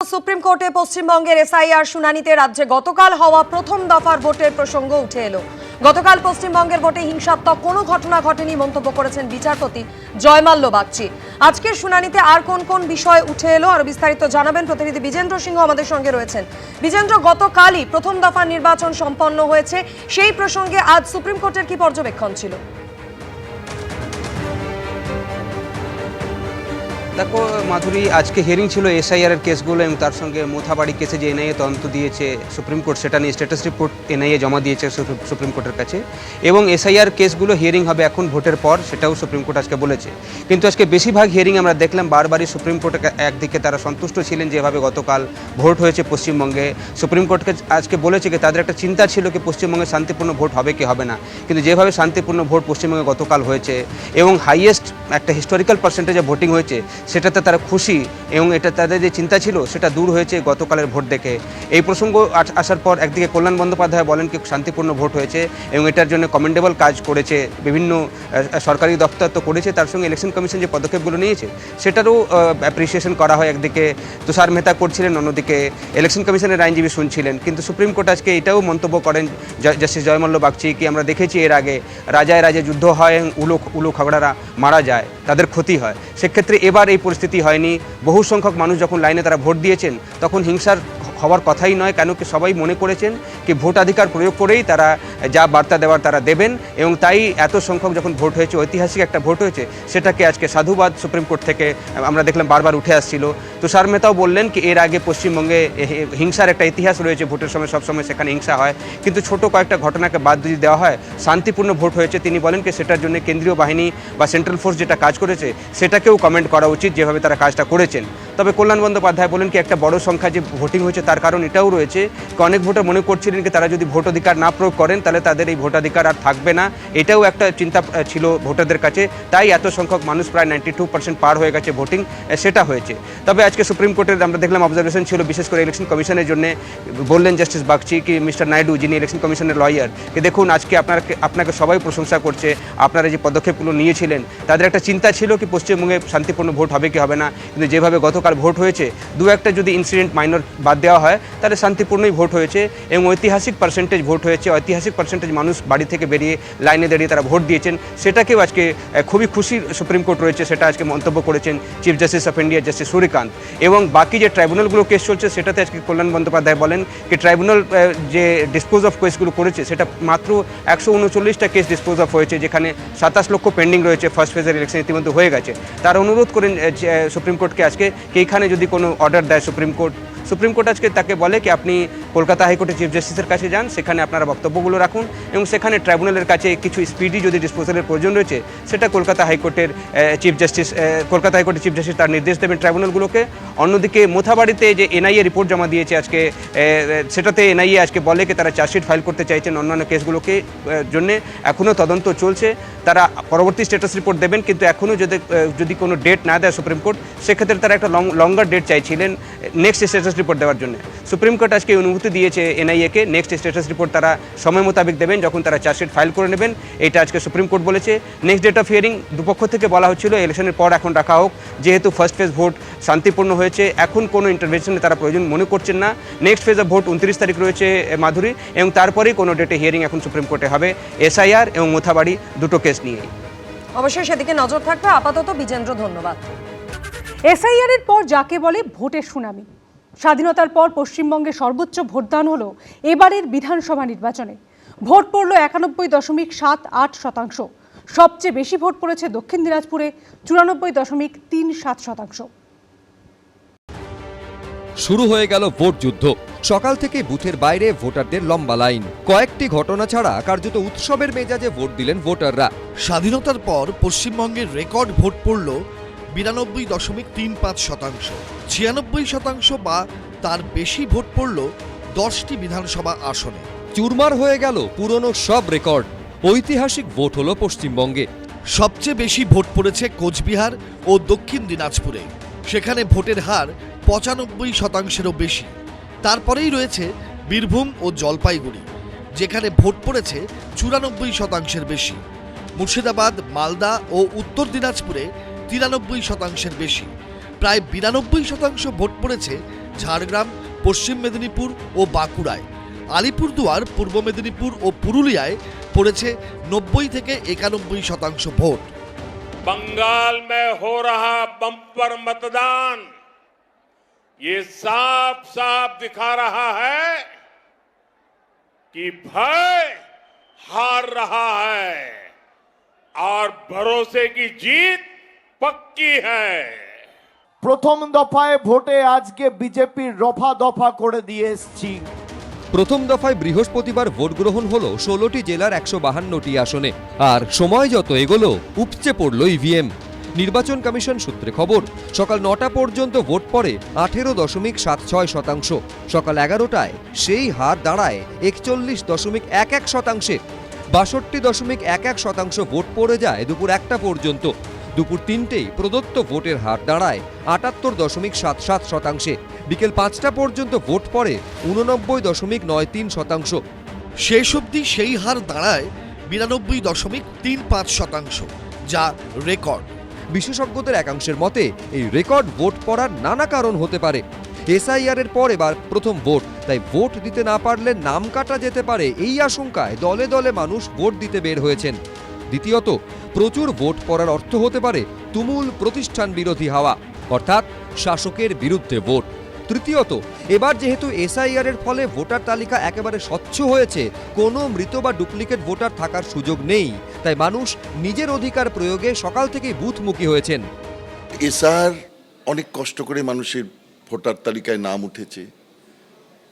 Supreme কোর্টে পশ্চিমবঙ্গের SIR শুনানিতে রাজ্যে গতকাল হওয়া প্রথম দফার ভোটের প্রসঙ্গ উঠে এলো। গতকাল পশ্চিমবঙ্গের ভোটে হিংসাত্মক কোনো ঘটনা ঘটেনি মন্তব্য করেছেন বিচারপতি জয়মাল্য বাগচি। আজকের শুনানিতে আর কোন কোন বিষয় উঠে এলো আর বিস্তারিত জানাবেন প্রতিনিধি বিজেন্দ্র সিংহ আমাদের সঙ্গে রয়েছেন। বিজেন্দ্র, গতকালই প্রথম দফার নির্বাচন সম্পন্ন হয়েছে, সেই প্রসঙ্গে আজ সুপ্রিম কোর্টের কি পর্যবেক্ষণ ছিল? দেখো মাধুরী, আজকে হিয়ারিং ছিল এসআইআর এর কেসগুলো এবং তার সঙ্গে মোথাবাড়ি কেসে যে এনআইএ তদন্ত দিয়েছে সুপ্রিম কোর্ট, সেটা নিয়ে স্ট্যাটাস রিপোর্ট এনআইএ জমা দিয়েছে সুপ্রিম কোর্টের কাছে। এবং এসআইআর কেসগুলো হিয়ারিং হবে এখন ভোটের পর, সেটাও সুপ্রিম কোর্ট আজকে বলেছে। কিন্তু আজকে বেশিরভাগ হিয়ারিং আমরা দেখলাম বারবারই সুপ্রিম কোর্টে একদিকে তারা সন্তুষ্ট ছিলেন যেভাবে গতকাল ভোট হয়েছে পশ্চিমবঙ্গে। সুপ্রিম কোর্টকে আজকে বলেছে কি তাদের একটা চিন্তা ছিল কি পশ্চিমবঙ্গে শান্তিপূর্ণ ভোট হবে কি হবে না, কিন্তু যেভাবে শান্তিপূর্ণ ভোট পশ্চিমবঙ্গে গতকাল হয়েছে এবং হাইয়েস্ট একটা হিস্টোরিক্যাল পার্সেন্টেজে ভোটিং হয়েছে, সেটাতে তারা খুশি এবং এটা তাদের যে চিন্তা ছিল সেটা দূর হয়েছে গতকালের ভোট দেখে। এই প্রসঙ্গ আসার পর একদিকে কল্যাণ বন্দ্যোপাধ্যায় বলেন কি শান্তিপূর্ণ ভোট হয়েছে এবং এটার জন্য কমেন্ডেবল কাজ করেছে, বিভিন্ন সরকারি দপ্তর তো করেছে, তার সঙ্গে ইলেকশন কমিশন যে পদক্ষেপগুলো নিয়েছে সেটারও অ্যাপ্রিসিয়েশন করা হয়। একদিকে তুষার মেহতা করছিলেন, অন্যদিকে ইলেকশন কমিশনের আইনজীবী শুনছিলেন। কিন্তু সুপ্রিম কোর্ট আজকে এটাও মন্তব্য করেন জাস্টিস জয়মাল্য বাগচি কি আমরা দেখেছি এর আগে রাজায় রাজে যুদ্ধ হয়, উলু খাগড়ারা মারা যায়, তাদের ক্ষতি হয়। সেক্ষেত্রে এবার এই পরিস্থিতি হয়নি। বহু সংখ্যক মানুষ যখন লাইনে তারা ভোট দিয়েছেন তখন হিংসার হওয়ার কথাই নয়, কেন কি সবাই মনে করেছেন কি ভোটাধিকার প্রয়োগ করেই তারা যা বার্তা দেওয়ার তারা দেবেন এবং তাই এত সংখ্যক যখন ভোট হয়েছে, ঐতিহাসিক একটা ভোট হয়েছে, সেটাকে আজকে সাধুবাদ সুপ্রিম কোর্ট থেকে আমরা দেখলাম বারবার উঠে আসছিল। তুষার মেহতাও বললেন কি এর আগে পশ্চিমবঙ্গে হিংসার একটা ইতিহাস রয়েছে, ভোটের সময় সবসময় সেখানে হিংসা হয়, কিন্তু ছোট কয়েকটা ঘটনাকে বাদ দিয়ে দেওয়া হয়, শান্তিপূর্ণ ভোট হয়েছে। তিনি বলেন কি সেটার জন্য কেন্দ্রীয় বাহিনী বা সেন্ট্রাল ফোর্স যেটা কাজ করেছে সেটাকেও কমেন্ট করা উচিত যেভাবে তারা কাজটা করেছেন। তবে কল্যাণ বন্দ্যোপাধ্যায় বলেন কি একটা বড় সংখ্যা যে ভোটিং হয়েছে তার কারণ এটাও রয়েছে, অনেক ভোটার মনে করছিলেন কি তারা যদি ভোটাধিকার না প্রয়োগ করেন তাহলে তাদের এই ভোটাধিকার আর থাকবে না, এটাও একটা চিন্তা ছিল ভোটারদের কাছে, তাই এত সংখ্যক মানুষ প্রায় 92% পার হয়ে গেছে ভোটিং, সেটা হয়েছে। তবে আজকে সুপ্রিম কোর্টের আমরা দেখলাম অবজারভেশন ছিল, বিশেষ করে ইলেকশন কমিশনের জন্য বললেন জাস্টিস বাগচি কি মিস্টার নাইডু যিনি ইলেকশন কমিশনের লয়ার কি দেখুন আজকে আপনাকে সবাই প্রশংসা করছে, আপনারা যে পদক্ষেপগুলো নিয়েছিলেন তাদের একটা চিন্তা ছিল কি পশ্চিমবঙ্গে শান্তিপূর্ণ ভোট হবে কি হবে না, কিন্তু যেভাবে গতকাল ভোট হয়েছে দু একটা যদি ইনসিডেন্ট মাইনর বাদ দেওয়া হয় তাহলে শান্তিপূর্ণই ভোট হয়েছে এবং ঐতিহাসিক পার্সেন্টেজ ভোট হয়েছে, ঐতিহাসিক পার্সেন্টেজ মানুষ বাড়ি থেকে বেরিয়ে লাইনে দাঁড়িয়ে তারা ভোট দিয়েছেন, সেটাকেও আজকে খুবই খুশির সুপ্রিম কোর্ট রয়েছে, সেটা আজকে মন্তব্য করেছেন chief justice of India justice Suryakant. এবং বাকি যে ট্রাইব্যুনালগুলো কেস চলছে সেটাতে আজকে কল্যাণ বন্দ্যোপাধ্যায় বলেন কি ট্রাইব্যুনাল যে ডিসপোজ অফ কেসগুলো করেছে সেটা মাত্র 139টা কেস ডিসপোজ অফ হয়েছে, যেখানে 27 লক্ষ পেন্ডিং রয়েছে, ফার্স্ট ফেজের ইলেকশন ইতিমধ্যে হয়ে গেছে। তার অনুরোধ করেন সুপ্রিম কোর্টকে আজকে কি এখানে যদি কোনো অর্ডার দেয় সুপ্রিম কোর্ট আজকে তাকে বলে কি আপনি কলকাতা হাইকোর্টের চিফ জাস্টিসের কাছে যান, সেখানে আপনারা বক্তব্যগুলো রাখুন এবং সেখানে ট্রাইব্যুনালের কাছে কিছু স্পিডি যদি ডিসপোজালের প্রয়োজন রয়েছে সেটা কলকাতা হাইকোর্টের চিফ জাস্টিস তার নির্দেশ দেবেন ট্রাইব্যুনালগুলোকে। অন্যদিকে মোথাবাড়িতে যে এনআইএ রিপোর্ট জমা দিয়েছে আজকে, সেটাতে এনআইএ আজকে বলে কি তারা চার্জশিট ফাইল করতে চাইছেন অন্যান্য কেসগুলোকে জন্য, এখনও তদন্ত চলছে, তারা পরবর্তী স্ট্যাটাস রিপোর্ট দেবেন, কিন্তু এখনও যদি কোনো ডেট না দেয় সুপ্রিম কোর্ট সেক্ষেত্রে তারা একটা লঙ্গার ডেট চাইছিলেন নেক্সট স্ট্যাটাস রিপোর্ট দেওয়ার জন্য। সুপ্রিম কোর্ট আজকে অনুমতি দিয়েছে এনআইএকে, নেক্সট স্ট্যাটাস রিপোর্ট তারা সময় মোতাবেক দেবেন যখন তারা চার্জশিট ফাইল করে নেবেন, এটা আজকে সুপ্রিম কোর্ট বলেছে। নেক্সট ডেট অফ হিয়ারিং দুপক্ষ থেকে বলা হচ্ছিল ইলেকশনের পর এখন রাখা হোক, যেহেতু ফার্স্ট ফেজ ভোট শান্তিপূর্ণ হয়েছে, এখন কোনো ইন্টারভেনশনে তারা প্রয়োজন মনে করছেন না। নেক্সট ফেজ অফ ভোট 29 তারিখ রয়েছে মাধুরী, এবং তারপরেই কোনো ডেটে হিয়ারিং এখন সুপ্রিম কোর্টে হবে এসআইআর এবং মোথাবাড়ি দুটো কেস নিয়েই। অবশ্যই সেদিকে নজর থাকবে। আপাতত বিজেন্দ্র, ধন্যবাদ। এসআইআর এর পর যাকে বলে ভোটের সুনামি, স্বাধীনতার পর পশ্চিমবঙ্গে সর্বোচ্চ ভোটদান হলো এবারের বিধানসভা নির্বাচনে। ভোট পড়ল 91.78%। সবচেয়ে বেশি ভোট পড়েছে দক্ষিণ দিনাজপুরে 94.37%। শুরু হয়ে গেল ভোট যুদ্ধ। সকাল থেকে বুথের বাইরে ভোটারদের লম্বা লাইন, কয়েকটি ঘটনা ছাড়া কার্যত উৎসবের মেজাজে ভোট দিলেন ভোটাররা। স্বাধীনতার পর পশ্চিমবঙ্গের রেকর্ড ভোট পড়ল 92.35%। 96% বা তার বেশি ভোট পড়ল 10টি বিধানসভা আসনে। চুরমার হয়ে গেল পুরনো সব রেকর্ড। ঐতিহাসিক ভোট হলো পশ্চিমবঙ্গে। সবচেয়ে বেশি ভোট পড়েছে কোচবিহার ও দক্ষিণ দিনাজপুরে, সেখানে ভোটের হার 95%-এরও বেশি। তারপরেই রয়েছে বীরভূম ও জলপাইগুড়ি, যেখানে ভোট পড়েছে 94%-এর বেশি। মুর্শিদাবাদ, মালদা ও উত্তর দিনাজপুরে 93%-এর বেশি। প্রায় 92% ভোট পড়েছে ঝাড়গ্রাম, পশ্চিম মেদিনীপুর ও বাঁকুড়ায়। আলিপুরদুয়ার, পূর্ব মেদিনীপুর ও পুরুলিয়ায় পড়েছে 90 থেকে 91% ভোট। बंगाल में हो रहा बम्पर मतदान ये साफ साफ दिखा रहा है कि भय हार रहा है और भरोसे की जीत पक्की है। প্রথম দফায় ভোটে আজকে বিজেপির রফা দফা করে দিয়ে এসছি। প্রথম দফায় বৃহস্পতিবার ভোট গ্রহণ হলো 16টি জেলার 152টি আসনে। আর সময় যত এগোলো উপচে পড়ল ইভিএম। নির্বাচন কমিশন সূত্রে খবর, সকাল 9টা পর্যন্ত ভোট পড়ে 18.76%। সকাল 11টায় সেই হার দাঁড়ায় 41.11%। 62.11% ভোট পড়ে যায় দুপুর 1টা পর্যন্ত। দুপুর 3টেই প্রদত্ত ভোটের হার দাঁড়ায় 78.77%। বিকেল 5টা পর্যন্ত ভোট পড়ে 89.93%। শেষ অবধি সেই হার দাঁড়ায় 92.35%, যা রেকর্ড। বিশেষজ্ঞদের একাংশের মতে এই রেকর্ড ভোট পড়ার নানা কারণ হতে পারে। এসআইআর এর পর এবার প্রথম ভোট, তাই ভোট দিতে না পারলে নাম কাটা যেতে পারে এই আশঙ্কায় দলে দলে মানুষ ভোট দিতে বের হয়েছেন। দ্বিতীয়ত, প্রচুর ভোট পড়ার অর্থ হতে পারে তুমুল প্রতিষ্ঠান বিরোধী হাওয়া, অর্থাৎ শাসকের বিরুদ্ধে ভোট। তৃতীয়ত, এবার যেহেতু এসআইআর এর ফলে ভোটার তালিকা একেবারে স্বচ্ছ হয়েছে, কোনো মৃত বা ডুপ্লিকেট ভোটার থাকার সুযোগ নেই, তাই মানুষ নিজের অধিকার প্রয়োগে সকাল থেকেই বুথমুখী হয়েছেন। এসআর অনেক কষ্ট করে মানুষের ভোটার তালিকায় নাম উঠেছে,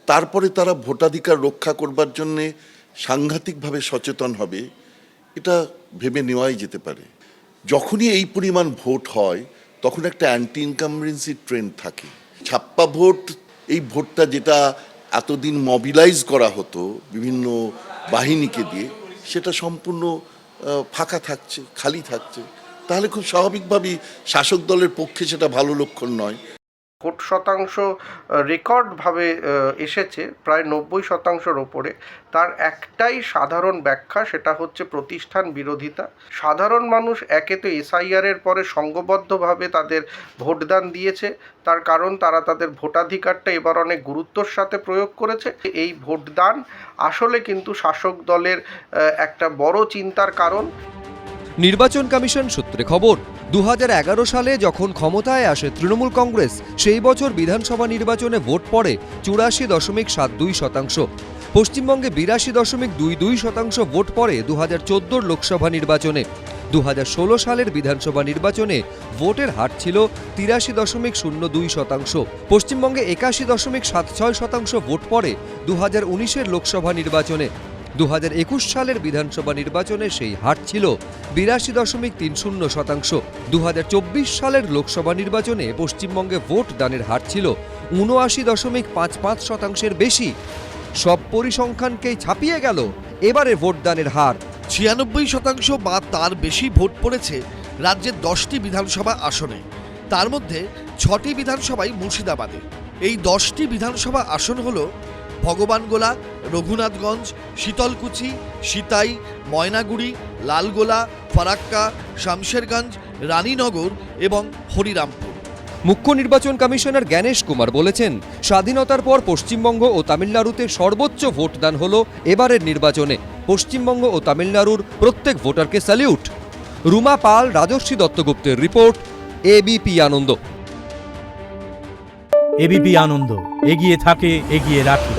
তারপরে তারা ভোটাধিকার রক্ষা করবার জন্যে সাংঘাতিকভাবে সচেতন হবে, এটা ভেবে নেওয়াই যেতে পারে। যখনই এই পরিমাণ ভোট হয় তখন একটা অ্যান্টি ইনকামবেন্সি ট্রেন্ড থাকে। ছাপ্পা ভোট, এই ভোটটা যেটা এতদিন মবিলাইজ করা হতো বিভিন্ন বাহিনীকে দিয়ে, সেটা সম্পূর্ণ ফাঁকা থাকছে, খালি থাকছে। তাহলে খুব স্বাভাবিকভাবেই শাসক দলের পক্ষে সেটা ভালো লক্ষণ নয়। ভোট শতাংশ রেকর্ডভাবে এসেছে প্রায় 90%-র ওপরে। তার একটাই সাধারণ ব্যাখ্যা, সেটা হচ্ছে প্রতিষ্ঠান বিরোধিতা। সাধারণ মানুষ একে তো এসআইআর-এর পরে সংঘবদ্ধভাবে তাদের ভোটদান দিয়েছে, তার কারণ তারা তাদের ভোটাধিকারটা এবার অনেক গুরুত্বর সাথে প্রয়োগ করেছে। এই ভোটদান আসলে কিন্তু শাসক দলের একটা বড় চিন্তার কারণ। নির্বাচন কমিশন সূত্রে খবর, 2011 সালে যখন ক্ষমতায় আসে তৃণমূল কংগ্রেস, সেই বছর বিধানসভা নির্বাচনে ভোট পড়ে 84.72%। পশ্চিমবঙ্গে 82.22% ভোট পড়ে 2014 লোকসভা নির্বাচনে। 2016 সালের বিধানসভা নির্বাচনে ভোটের হার ছিল 83.02%। পশ্চিমবঙ্গে 81.76% ভোট পড়ে 2019 লোকসভা নির্বাচনে। 2021 সালের বিধানসভা নির্বাচনে সেই হার ছিল 82.30%। 2024 সালের লোকসভা নির্বাচনে পশ্চিমবঙ্গে ভোট দানের হার ছিল 79.55%-এর বেশি। সব পরিসংখ্যানকেই ছাপিয়ে গেল এবারে ভোটদানের হার। 96% বা তার বেশি ভোট পড়েছে রাজ্যের 10টি বিধানসভা আসনে। তার মধ্যে 6টি বিধানসভাই মুর্শিদাবাদে। এই 10টি বিধানসভা আসন হল ভগবানগোলা, রঘুনাথগঞ্জ, শীতলকুচি, সিতাই, ময়নাগুড়ি, লালগোলা, ফারাক্কা, শামশেরগঞ্জ, রানীনগর এবং হরিরামপুর। মুখ্য নির্বাচন কমিশনার জ্ঞানেশ কুমার বলেছেন, স্বাধীনতার পর পশ্চিমবঙ্গ ও তামিলনাড়ুতে সর্বোচ্চ ভোটদান হলো এবারের নির্বাচনে। পশ্চিমবঙ্গ ও তামিলনাড়ুর প্রত্যেক ভোটারকে স্যালিউট। রুমা পাল, রাজর্ষি দত্তগুপ্তের রিপোর্ট, এবিপি আনন্দ। এবিপি আনন্দ, এগিয়ে থাকে, এগিয়ে রাখে।